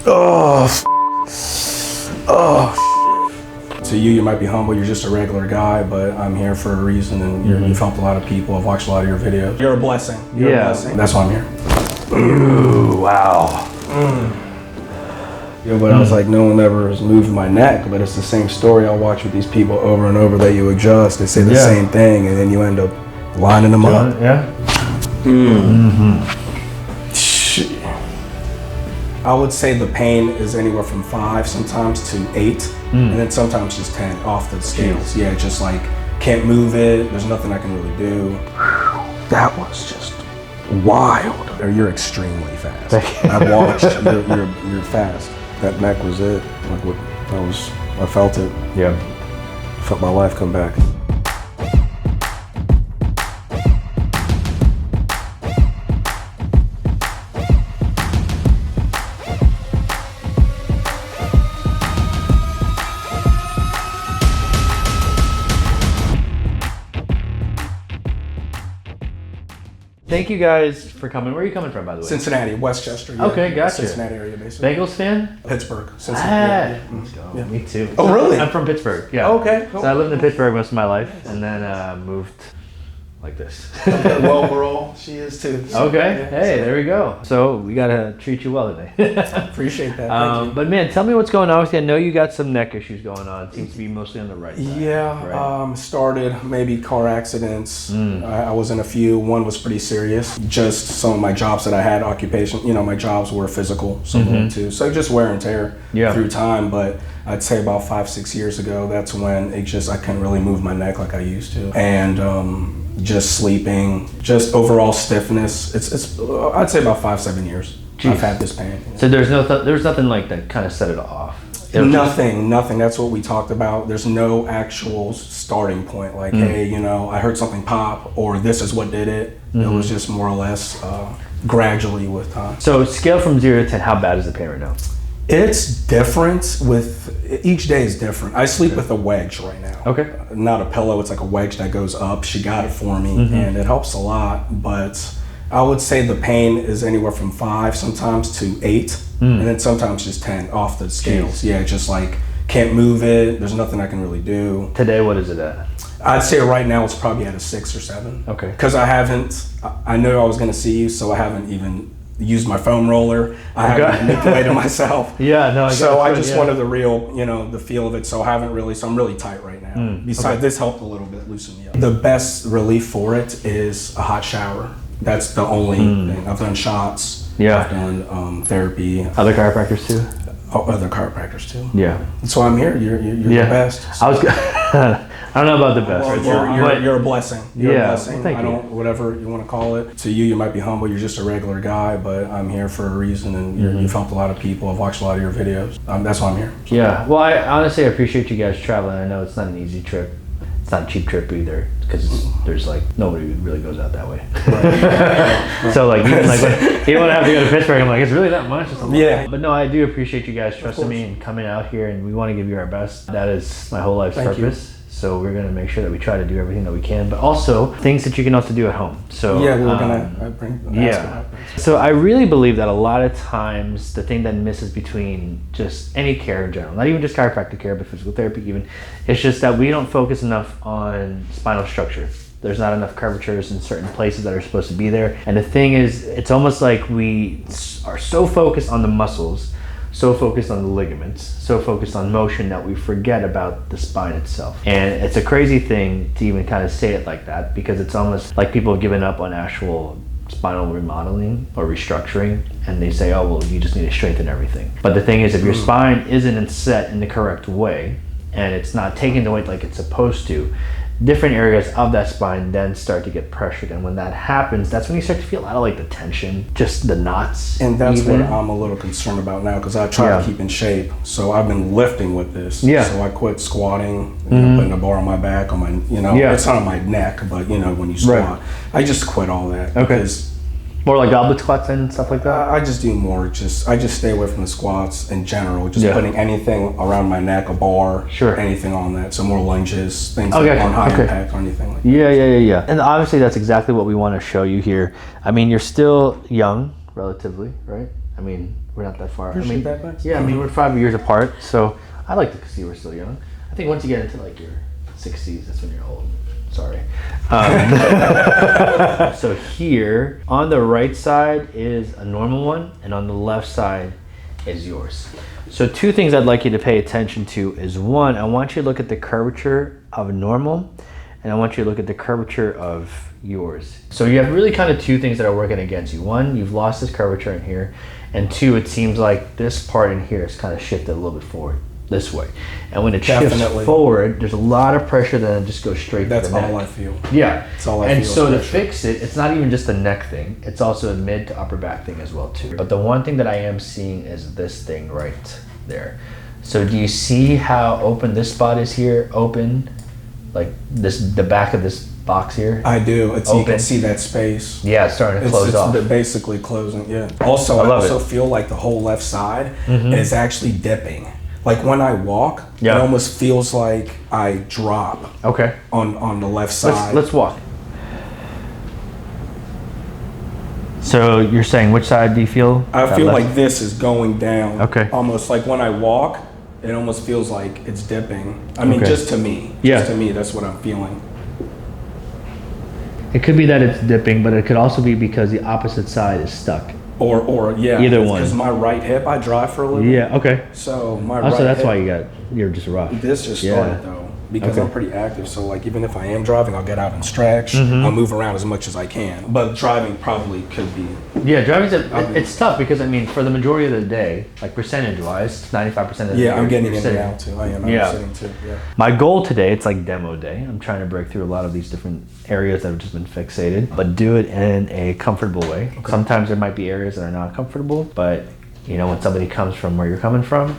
Oh, oh. To you might be humble, you're just a regular guy, but I'm here for a reason, and you've helped a lot of people. I've watched a lot of your videos. You're a blessing. You're a blessing. That's why I'm here. Ooh, wow. Yeah, but I was like, no one ever has moved my neck, but it's the same story I watch with these people over and over that you adjust. They say the same thing, and then you end up lining them up. Yeah. I would say the pain is anywhere from 5 sometimes to 8, and then sometimes just 10 off the scales. Yeah, just like can't move it. There's nothing I can really do. That was just wild. Or you're extremely fast. I watched. You're fast. That neck was it. Like what? I felt it. Yeah. Felt my life come back. Thank you guys for coming. Where are you coming from, by the way? Cincinnati, Westchester. Yeah. Okay, gotcha. Cincinnati area, basically. Bengals fan? Pittsburgh, Cincinnati. Let's go. Yeah. Me too. Oh, really? I'm from Pittsburgh. Yeah. Okay. Cool. So I lived in Pittsburgh most of my life, and then moved like this. Okay, well, we're all. She is too. So, okay. yeah, Hey, there we go. So we gotta treat you well today. Appreciate that. Thank you. But man, tell me what's going on with you. I know you got some neck issues going on. It seems to be mostly on the right side. Yeah. Right? Started maybe car accidents. I was in a few. One was pretty serious. Just some of my jobs that I had, occupation. You know, my jobs were physical, some of them too. So just wear and tear through time. But I'd say about 5-6 years ago, that's when I couldn't really move my neck like I used to, and just sleeping, just overall stiffness. It's I'd say about 5-7 years. Jeez. I've had this pain. So there's nothing like that kind of set it off. Nothing. That's what we talked about. There's no actual starting point. Like, hey, you know, I heard something pop, or this is what did it. It was just more or less gradually with time. So scale from 0 to 10, how bad is the pain right now? It's different each day is different. I sleep with a wedge right now. Okay. Not a pillow, it's like a wedge that goes up. She got it for me and it helps a lot, but I would say the pain is anywhere from 5 sometimes to 8, and then sometimes just 10 off the scales. Jeez. Yeah, just like can't move it. There's nothing I can really do. Today, what is it at? I'd say right now it's probably at a 6 or 7. Okay. Because I knew I was gonna see you, so I haven't even used my foam roller. I haven't manipulated myself. Yeah, no. I just wanted the real, the feel of it. So I haven't really. So I'm really tight right now. Besides, this helped a little bit loosen me up. The best relief for it is a hot shower. That's the only thing. I've done shots. Yeah. I've done therapy. Other chiropractors too. Oh, other chiropractors too. Yeah. That's why I'm here. You're the best. So. I don't know about the best. Well, you're a blessing. You're a blessing. Thank you. Whatever you want to call it. To you might be humble. You're just a regular guy, but I'm here for a reason, and you've helped a lot of people. I've watched a lot of your videos. That's why I'm here. So. Yeah. Well, I honestly appreciate you guys traveling. I know it's not an easy trip. It's not a cheap trip either, because there's like nobody really goes out that way. Right. So like even when I have to go to Pittsburgh, I'm like, it's really that much. Yeah. But no, I do appreciate you guys trusting me and coming out here, and we want to give you our best. That is my whole life's purpose. So we're gonna make sure that we try to do everything that we can, but also things that you can also do at home. So yeah, we're gonna bring. So I really believe that a lot of times the thing that misses between just any care in general, not even just chiropractic care, but physical therapy even, it's just that we don't focus enough on spinal structure. There's not enough curvatures in certain places that are supposed to be there. And the thing is, it's almost like we are so focused on the muscles, so focused on the ligaments, so focused on motion that we forget about the spine itself. And it's a crazy thing to even kind of say it like that, because it's almost like people have given up on actual spinal remodeling or restructuring, and they say, oh, well, you just need to strengthen everything. But the thing is, if your spine isn't set in the correct way, and it's not taking the weight like it's supposed to, different areas of that spine then start to get pressured, and when that happens, that's when you start to feel a lot of like the tension, just the knots. And that's what I'm a little concerned about now, because I try to keep in shape. So I've been lifting with this. Yeah. So I quit squatting, putting a bar on my back, on my, it's not on my neck, but when you squat, I just quit all that. Because more like goblet squats and stuff like that? I just do more, I just stay away from the squats in general, just putting anything around my neck, a bar, anything on that. So more lunges, things that aren't high impact or anything like that. Yeah. And obviously that's exactly what we want to show you here. I mean, you're still young, relatively, right? I mean, We're not that far. I mean, that much? Yeah, I mean, we're 5 years apart, so I like to see we're still young. I think once you get into like your 60s, that's when you're old. Sorry. So here, on the right side is a normal one, and on the left side is yours. So two things I'd like you to pay attention to is one, I want you to look at the curvature of normal, and I want you to look at the curvature of yours. So you have really kind of two things that are working against you. One, you've lost this curvature in here, and two, it seems like this part in here is kind of shifted a little bit forward this way. And when it shifts forward, there's a lot of pressure that just goes straight to the neck. That's all I feel. Yeah. That's all I feel. And so to fix it, it's not even just a neck thing, it's also a mid to upper back thing as well too. But the one thing that I am seeing is this thing right there. So do you see how open this spot is here? Open, like this, the back of this box here? I do. It's, you can see that space. Yeah, it's starting to close off. It's basically closing, yeah. Also, I also feel like the whole left side is actually dipping. Like when I walk, it almost feels like I drop on the left side. Let's walk. So you're saying which side do you feel? I feel like this is going down. Okay. Almost like when I walk, it almost feels like it's dipping. I mean, just to me. Just to me, that's what I'm feeling. It could be that it's dipping, but it could also be because the opposite side is stuck. Or yeah, either one. Because my right hip, I drive for a living. Yeah. Okay. So my right so that's hip, why you're just rough. This just started though, because I'm pretty active. So like even if I am driving, I'll get out and stretch. I'll move around as much as I can. But driving probably could be. Yeah, driving's it's tough because I mean for the majority of the day, like percentage wise, 95% of the day. Yeah, I'm getting in and out too. I am. I'm sitting too. Yeah. My goal today, it's like demo day. I'm trying to break through a lot of these different areas that have just been fixated, but do it in a comfortable way. Okay. Sometimes there might be areas that are not comfortable, but you know when somebody comes from where you're coming from,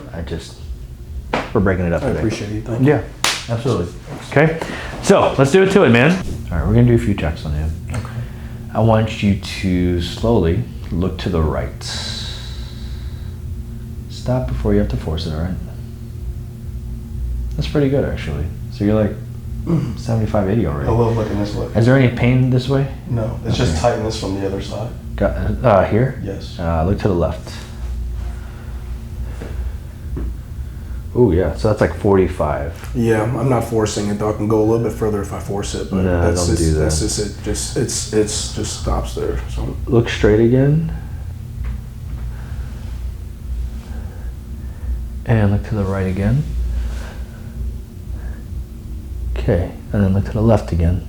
we're breaking it up today. I appreciate you. Thank you. Yeah, absolutely. Okay, so let's do it to it, man. All right, we're gonna do a few checks on him. Okay. I want you to slowly look to the right. Stop before you have to force it, all right? That's pretty good, actually. So you're like 75, 80 already. I love looking this way. Is there any pain this way? No, it's just tightness from the other side. Got here? Yes. Look to the left. Oh yeah, so that's like 45. Yeah, I'm not forcing it though. I can go a little bit further if I force it, but no, that's don't do that. That's just it. It's just stops there. So look straight again. And look to the right again. Okay, and then look to the left again.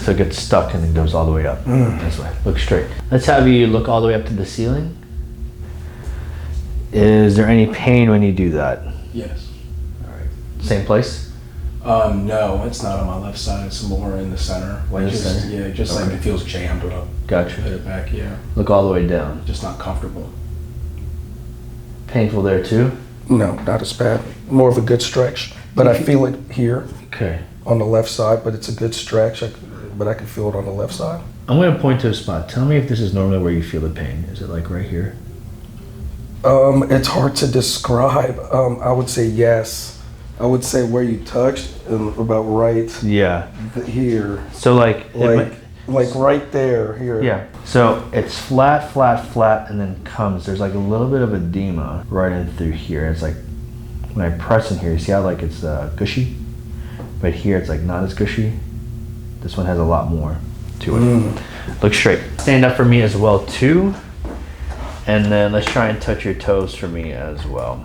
So it gets stuck and then goes all the way up. This way. Look straight. Let's have you look all the way up to the ceiling. Is there any pain when you do that? Yes. All right. Same place? No, it's not on my left side. It's more in the center. Like like it feels jammed when I Gotcha. put it back. Yeah. Look all the way down. Just not comfortable. Painful there too? No, not as bad. More of a good stretch, but I feel it here. Okay. On the left side, but it's a good stretch. But I can feel it on the left side. I'm going to point to a spot. Tell me if this is normally where you feel the pain. Is it like right here? It's hard to describe. I would say yes. I would say where you touched, about right. Yeah. Here. So like right there. Here. Yeah. So it's flat, flat, flat, and then comes. There's like a little bit of edema right in through here. It's like when I press in here, you see how like it's gushy, but here it's like not as gushy. This one has a lot more to it. Look straight. Stand up for me as well too. And then let's try and touch your toes for me as well.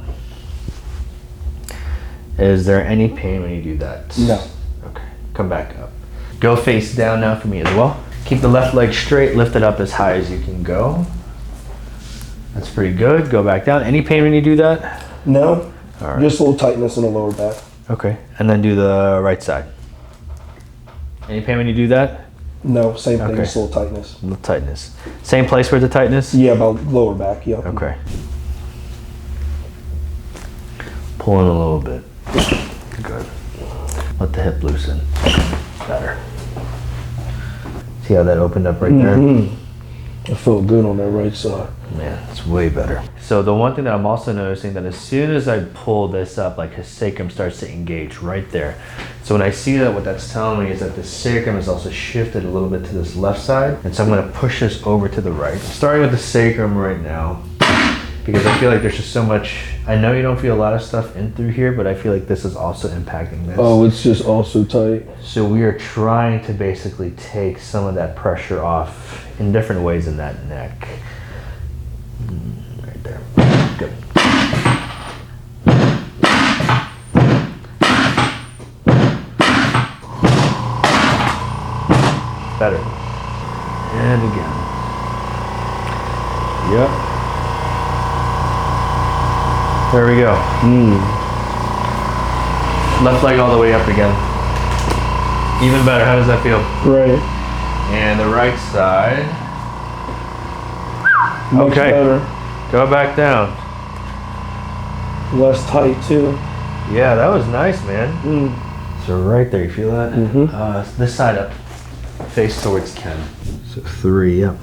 Is there any pain when you do that? No. Okay, come back up. Go face down now for me as well. Keep the left leg straight, lift it up as high as you can go. That's pretty good. Go back down. Any pain when you do that? No. All right. Just a little tightness in the lower back. Okay, and then do the right side. Any pain when you do that? No, same thing, just a little tightness. A little tightness. Same place where the tightness? Yeah, about lower back, yeah. Okay. Pull in a little bit. Good. Let the hip loosen. Better. See how that opened up right there? It felt good on that right side. Man, it's way better. So the one thing that I'm also noticing that as soon as I pull this up, like his sacrum starts to engage right there. So when I see that, what that's telling me is that the sacrum is also shifted a little bit to this left side. And so I'm gonna push this over to the right. I'm starting with the sacrum right now because I feel like there's just so much. I know you don't feel a lot of stuff in through here, but I feel like this is also impacting this. Oh, it's just also tight. So we are trying to basically take some of that pressure off in different ways in that neck. Right there. Good. Better. And again. Yep. There we go. Left leg all the way up again. Even better. How does that feel? Right. And the right side. Much okay. Better. Go back down. Less tight too. Yeah, that was nice, man. So right there, you feel that? This side up. Face towards Ken. So 3, yep.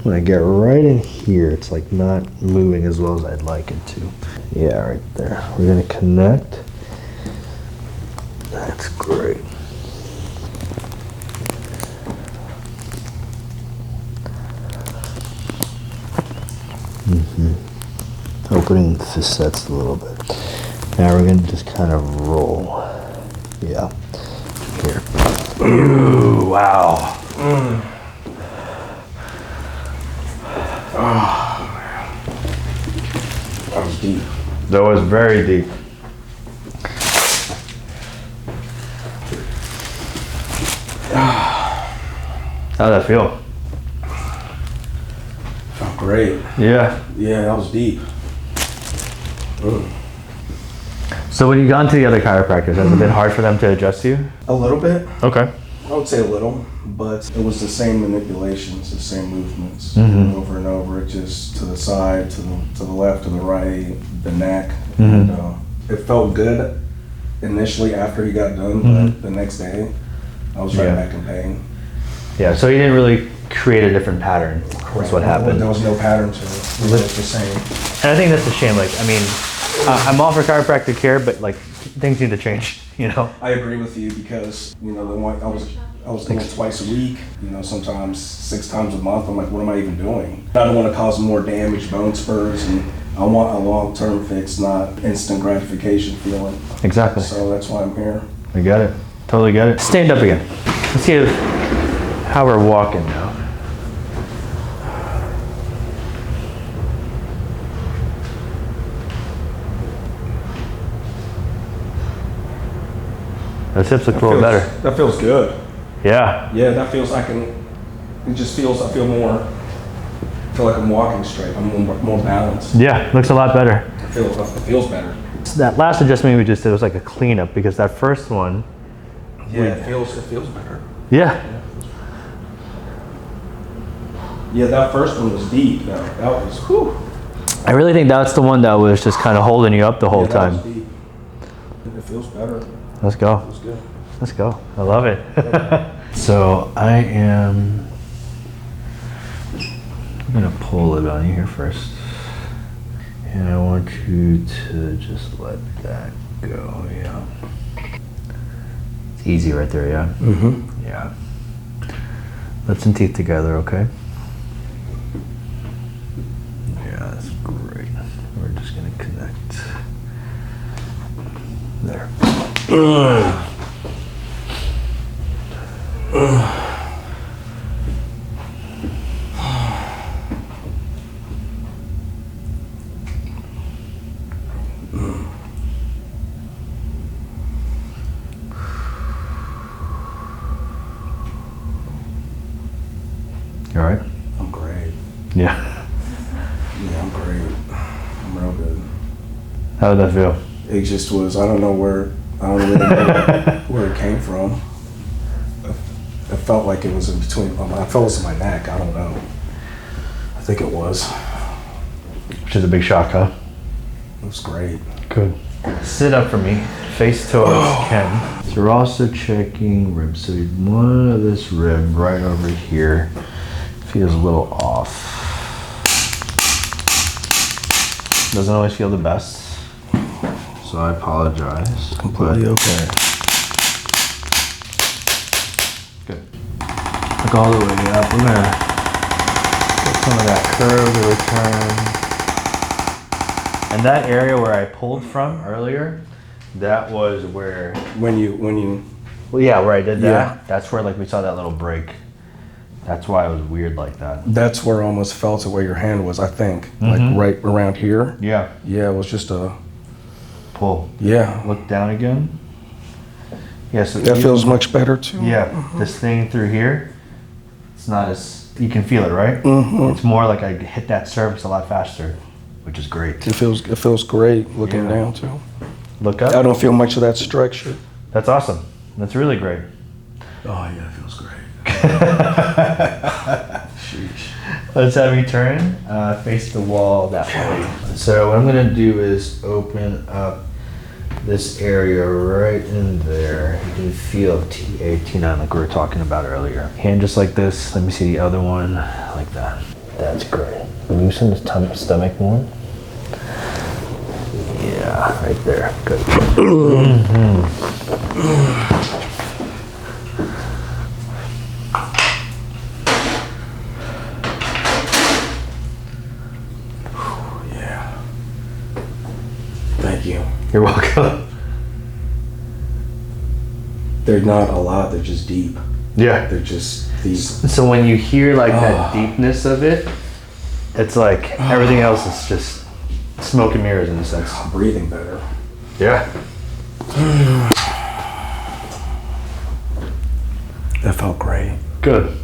When I get right in here, it's like not moving as well as I'd like it to. Yeah, right there. We're gonna connect. That's great. Opening the facets a little bit. Now we're gonna just kind of roll. Yeah. Here. Ooh, wow. Oh, man. That was deep. That was very deep. How'd that feel? Felt great. Yeah. Yeah, that was deep. So when you got into the other chiropractors, has it been hard for them to adjust you? A little bit. Okay. I would say a little, but it was the same manipulations, the same movements over and over. It just to the side, to the left, to the right, the neck. And, it felt good initially after he got done, but the next day I was right back in pain. Yeah, so you didn't really create a different pattern. That's what happened. There was no pattern to it. It was the same. And I think that's a shame. Like, I mean, I'm all for chiropractic care, but like things need to change, you know? I agree with you because, you know, I was doing it twice a week, you know, sometimes 6 times a month. I'm like, what am I even doing? I don't want to cause more damage, bone spurs, and I want a long-term fix, not instant gratification feeling. Exactly. So that's why I'm here. I get it. Totally get it. Stand up again. Let's see how we're walking now. Those hips look a little better. That feels good. Yeah. Yeah, that feels, I feel like I'm walking straight. I'm more balanced. Yeah, looks a lot better. It feels better. That last adjustment we just did was like a cleanup because that first one. Yeah, it feels better. Yeah. Yeah, that first one was deep. That was, whew. I really think that's the one that was just kind of holding you up the whole time. Was deep. It feels better. Let's go. It feels good. Let's go. I love it. So I'm gonna pull it on you here first. And I want you to just let that go, yeah. It's easy right there, yeah? Yeah. Lips and teeth together, okay? Yeah, that's great. We're just gonna connect. There. You all right? I'm great. Yeah. Yeah, I'm great. I'm real good. How did that feel? It just was, I don't really know where it came from. It felt like it was in between, I felt it was in my neck, I don't know. I think it was. Which is a big shock, huh? It was great. Good. Sit up for me, face towards Ken. So we're also checking ribs. So we want this rib right over here. Feels a little off. Doesn't always feel the best, so I apologize. Completely okay. Good. Look all the way up. We're gonna get some of that curve to return. And that area where I pulled from earlier, that was where when you well, yeah, where I did that. Yeah. That's where like we saw that little break. That's why it was weird like that. That's where I almost felt it where your hand was, I think. Like right around here. Yeah. Yeah, it was just a pull. Yeah. Look down again. Yeah, so that feels much better too. Yeah, this thing through here, it's not as, you can feel it, right? It's more like I hit that surface a lot faster, which is great. It feels great looking down too. Look up. I don't feel much of that structure. That's awesome. That's really great. Oh yeah, it feels great. Sheesh. Let's have you turn, face the wall that way. So what I'm gonna do is open up this area right in there. You can feel T8, T9 like we were talking about earlier. Hand just like this. Let me see the other one, like that. That's great. Loosen the stomach more. Yeah, right there. Good. Yeah. Thank you. You're welcome. They're not a lot, they're just deep. Yeah. They're just deep. So when you hear like that deepness of it, it's like everything else is just smoke and mirrors in a sense. Breathing better. Yeah. That felt great. Good.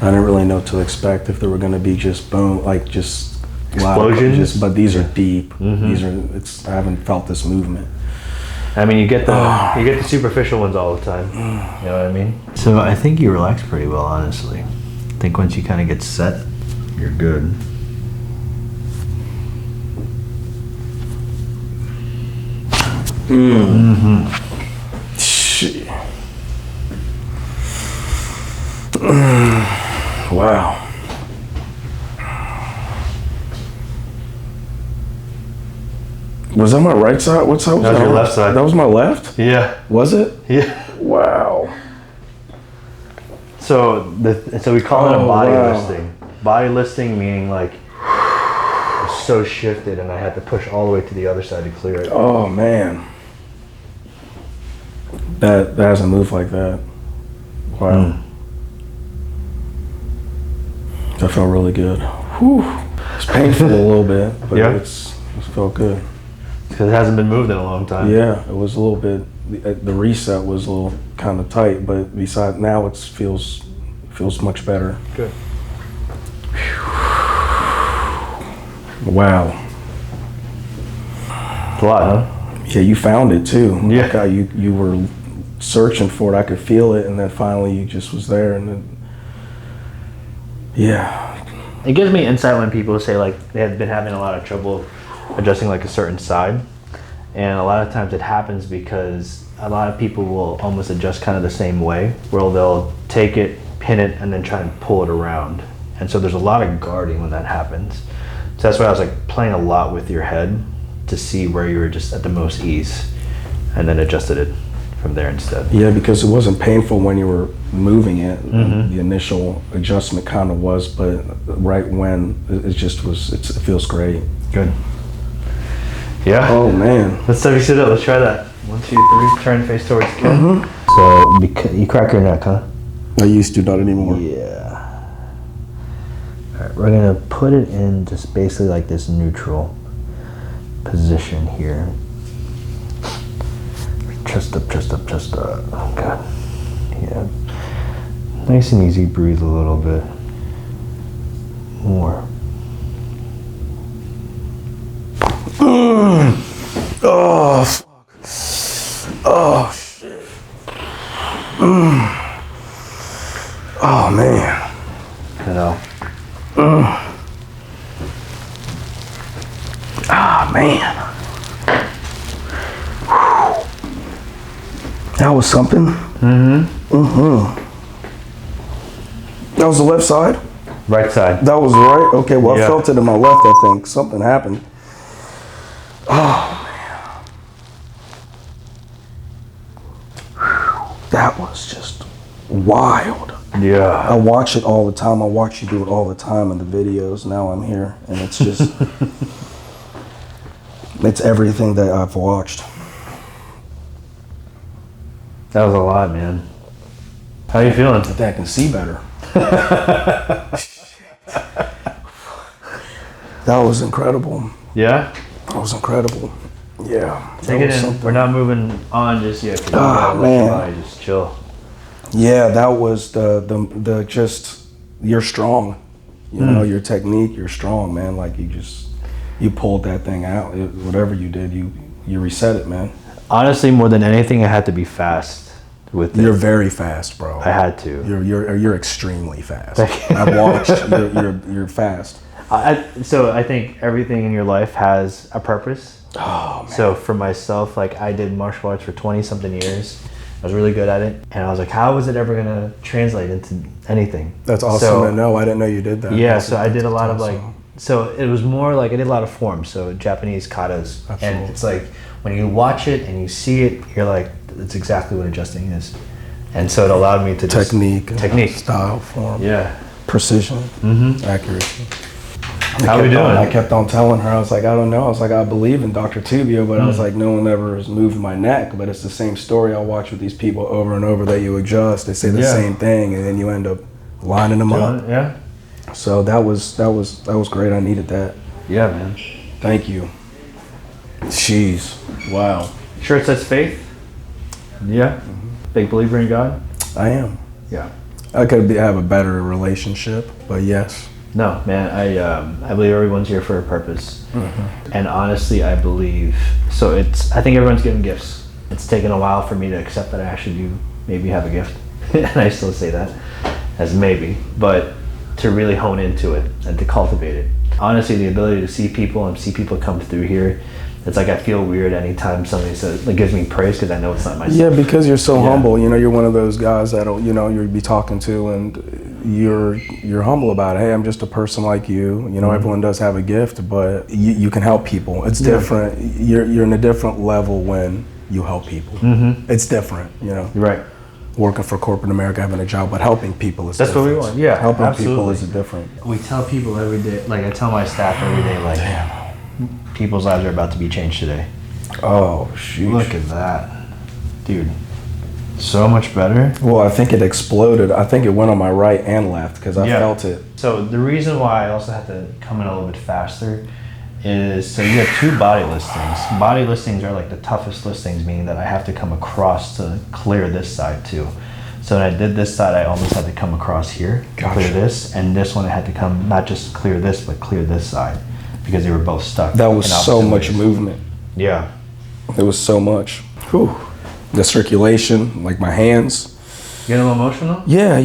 I didn't really know what to expect, if they were gonna be just boom, like just explosions. But these are deep. These are. I haven't felt this movement. I mean, you get the superficial ones all the time. You know what I mean? So I think you relax pretty well, honestly. I think once you kind of get set, you're good. Shit. Wow. Was that my right side? What side was that? That was your left side. That was my left? Yeah. Was it? Yeah. Wow. So we call it a body listing. Body listing meaning like I was so shifted and I had to push all the way to the other side to clear it. Oh man. That hasn't moved like that. Wow. That felt really good. Whew. It's painful a little bit, but it felt good. Because it hasn't been moved in a long time. Yeah, it was a little bit. The reset was a little kind of tight, but besides now it feels much better. Good. Wow. It's a lot, huh? Yeah, you found it too. Yeah. Like how you were searching for it. I could feel it, and then finally you just was there, and then yeah. It gives me insight when people say like they have been having a lot of trouble adjusting like a certain side, and a lot of times it happens because a lot of people will almost adjust kind of the same way, where they'll take it, pin it, and then try and pull it around. And so there's a lot of guarding when that happens. So that's why I was like playing a lot with your head to see where you were just at the most ease, and then adjusted it from there instead. Yeah, because it wasn't painful when you were moving it. The initial adjustment kind of was, but right when it just was, it feels great. Good. Yeah. Oh man. Let's have you sit up. Let's try that. 1, 2, 3. Turn face towards Ken. So you crack your neck, huh? I used to, not anymore. Yeah. All right, we're gonna put it in just basically like this neutral position here. Chest up, chest up, chest up. Oh God. Yeah. Nice and easy. Breathe a little bit more. Oh, fuck. Oh, shit. Oh, man. You know. Ah, man. That was something. That was the left side? Right side. That was right? Okay, well, I felt it in my left, I think. Something happened. Oh, man. That was just wild. Yeah. I watch it all the time. I watch you do it all the time in the videos. Now I'm here, and it's just, it's everything that I've watched. That was a lot, man. How you feeling? I think I can see better. That was incredible. Yeah? That was incredible. Yeah. Take it in. Something. We're not moving on just yet. Oh, man. Just chill. Yeah, that was the just, you're strong. You know, your technique, you're strong, man. Like you pulled that thing out. Whatever you did, you reset it, man. Honestly, more than anything, I had to be fast with it. You're very fast, bro. I had to. You're extremely fast. I've watched. You're fast. So I think everything in your life has a purpose. Oh, man. So for myself, like I did martial arts for 20 something years. I was really good at it, and I was like, how is it ever gonna translate into anything? That's awesome to know. I didn't know you did that. Yeah, so I did a lot of like, so it was more like I did a lot of forms, so Japanese katas. Absolutely. And it's like when you watch it and you see it, you're like, that's exactly what adjusting is. And so it allowed me to technique, style, form, precision, accuracy. How we doing? I kept on telling her, I was like, I don't know. I was like, I believe in Dr. Tubio, but I was like, no one ever has moved my neck. But it's the same story I watch with these people over and over that you adjust. They say the same thing, and then you end up lining them up. Yeah. So that was great. I needed that. Yeah, man. Thank you. Jeez. Wow. Shirt says faith. Yeah. Big believer in God. I am. Yeah. I could have a better relationship, but yes. No, man, I believe everyone's here for a purpose. And honestly, I believe, I think everyone's given gifts. It's taken a while for me to accept that I actually do maybe have a gift. And I still say that as maybe, but to really hone into it and to cultivate it. Honestly, the ability to see people and see people come through here, it's like I feel weird anytime somebody says, like, gives me praise because I know it's not myself. Yeah, because you're so humble. You know, you're one of those guys that you'll be talking to, and you're humble about it. Hey, I'm just a person like you. You know, everyone does have a gift, but you can help people. It's different. You're in a different level when you help people. It's different. You know, you're right. Working for corporate America, having a job, but helping people is that's different. What we want. Yeah, helping absolutely. people is different. We tell people every day. Like I tell my staff every day, like, people's lives are about to be changed today. Oh, shoot. Look at that. Dude, so much better. Well, I think it exploded. I think it went on my right and left because I felt it. So the reason why I also had to come in a little bit faster is, so you have 2 body listings. Body listings are like the toughest listings, meaning that I have to come across to clear this side too. So when I did this side, I almost had to come across here to clear this, and this one I had to come, not just clear this, but clear this side, because they were both stuck. That was so much movement. Yeah. It was so much. Whew. The circulation, like my hands. You getting a little emotional? Yeah.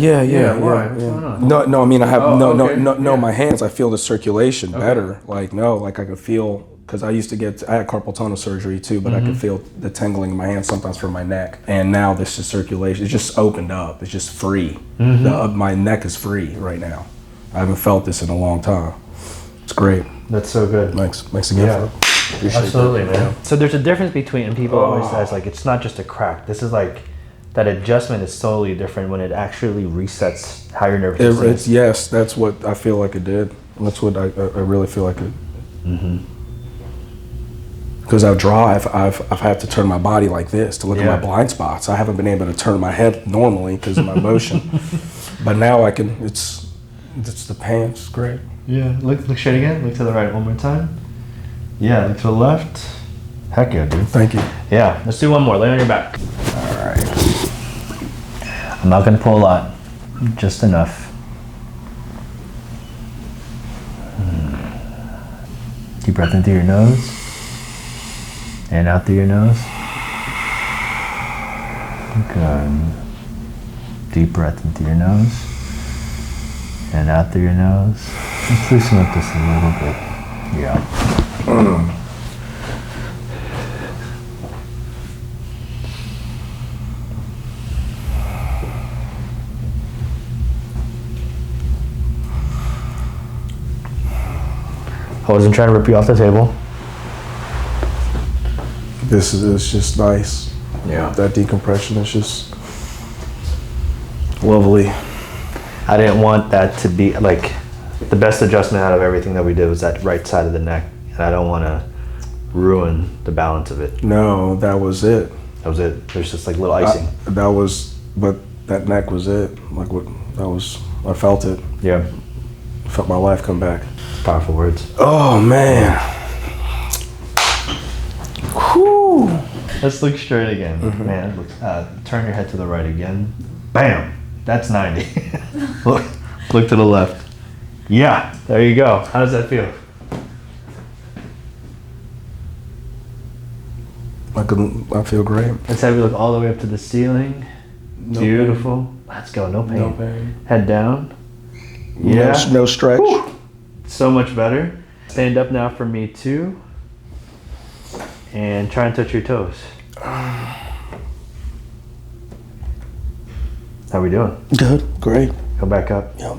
Why? What's going on? No, I mean, I have, no, my hands, I feel the circulation better. Like, I could feel, because I had carpal tunnel surgery too, but I could feel the tingling in my hands sometimes from my neck. And now this is circulation. It's just opened up. It's just free. My neck is free right now. I haven't felt this in a long time. It's great. That's so good. Thanks again. Absolutely, man. Yeah. So there's a difference between, and people always say, like, it's not just a crack. This is like, that adjustment is totally different when it actually resets how your nervous system is. Yes, that's what I feel like it did. That's what I really feel like it. Because I drive, I've had to turn my body like this to look at my blind spots. I haven't been able to turn my head normally because of my motion. But now I can. It's the pain. It's great. Yeah. Look straight again. Look to the right one more time. Yeah. Look to the left. Heck yeah, dude. Thank you. Yeah. Let's do one more. Lay on your back. All right. I'm not gonna pull a lot. Just enough. Deep breath into your nose. And out through your nose. Good. Deep breath into your nose. And out through your nose. Let's loosen up just a little bit. Yeah. I wasn't trying to rip you off the table. This is just nice. Yeah. That decompression is just lovely. I didn't want that to be like the best adjustment out of everything that we did was that right side of the neck, and I don't want to ruin the balance of it. No, that was it. That was it. There's just like little icing. But that neck was it. Like what? That was. I felt it. Yeah. I felt my life come back. Powerful words. Oh man. Whew. Let's look straight again. Mm-hmm. Man, look, turn your head to the right again. Bam. That's 90. look to the left. Yeah. There you go. How does that feel? I feel great. Let's have you look all the way up to the ceiling. No Beautiful. pain. Let's go. No pain. No pain. Head down. Yeah. No stretch. Whew. So much better. Stand up now for me too. And try and touch your toes. How we doing? Good. Great. Go back up. Yep.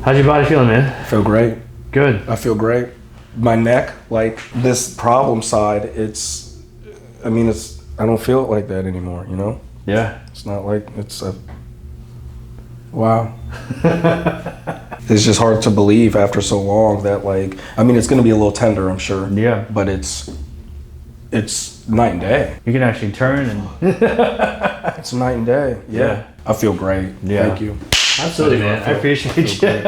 How's your body feeling, man? I feel great. Good. I feel great. My neck, like this problem side, I don't feel it like that anymore, you know? Yeah. It's not like wow. It's just hard to believe after so long that it's gonna be a little tender, I'm sure. Yeah. But it's night and day. You can actually turn and It's night and day. Yeah. I feel great. Yeah. Thank you. Absolutely, man. I appreciate you.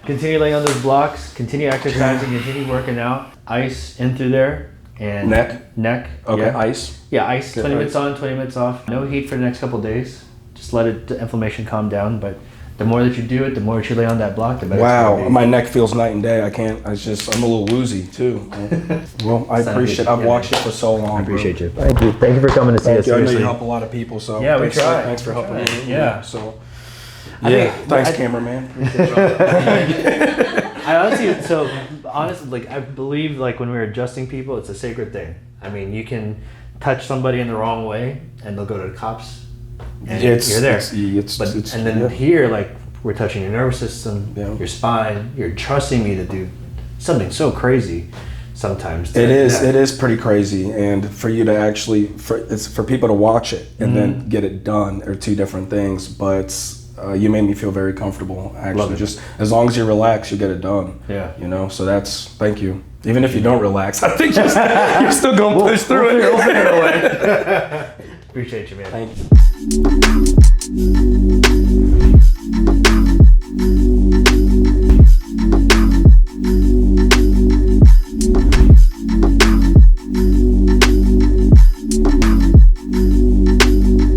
Continue laying on those blocks, continue exercising, continue working out. Ice in through there. And Neck? Okay, Yeah. ice. Yeah, ice. Good 20 ice. minutes on, 20 minutes off. No heat for the next couple of days. Just let the inflammation calm down. But the more that you do it, the more that you lay on that block, the better it's Wow, gonna be. my neck feels night and day. I'm a little woozy too. Well, I appreciate. I've watched it for so long. I appreciate bro. you. Thank you. Thank you for coming to see Thank us. you. I know Seriously. you help a lot of people, so Yeah, we try. Thanks for helping me. Yeah. So, I thanks, think- cameraman. I honestly, I believe like when we're adjusting people, it's a sacred thing. I mean, you can touch somebody in the wrong way, and they'll go to the cops, and you're there. And then here, like we're touching your nervous system, your spine. You're trusting me to do something so crazy. Sometimes it is pretty crazy, and for you to actually for people to watch it and then get it done are two different things. But you made me feel very comfortable. Actually, just as long as you relax, you get it done. Yeah. You know, so thank you. Even if you don't relax, I think you're still gonna push through it. We'll figure it away. Appreciate you, man. Thank you.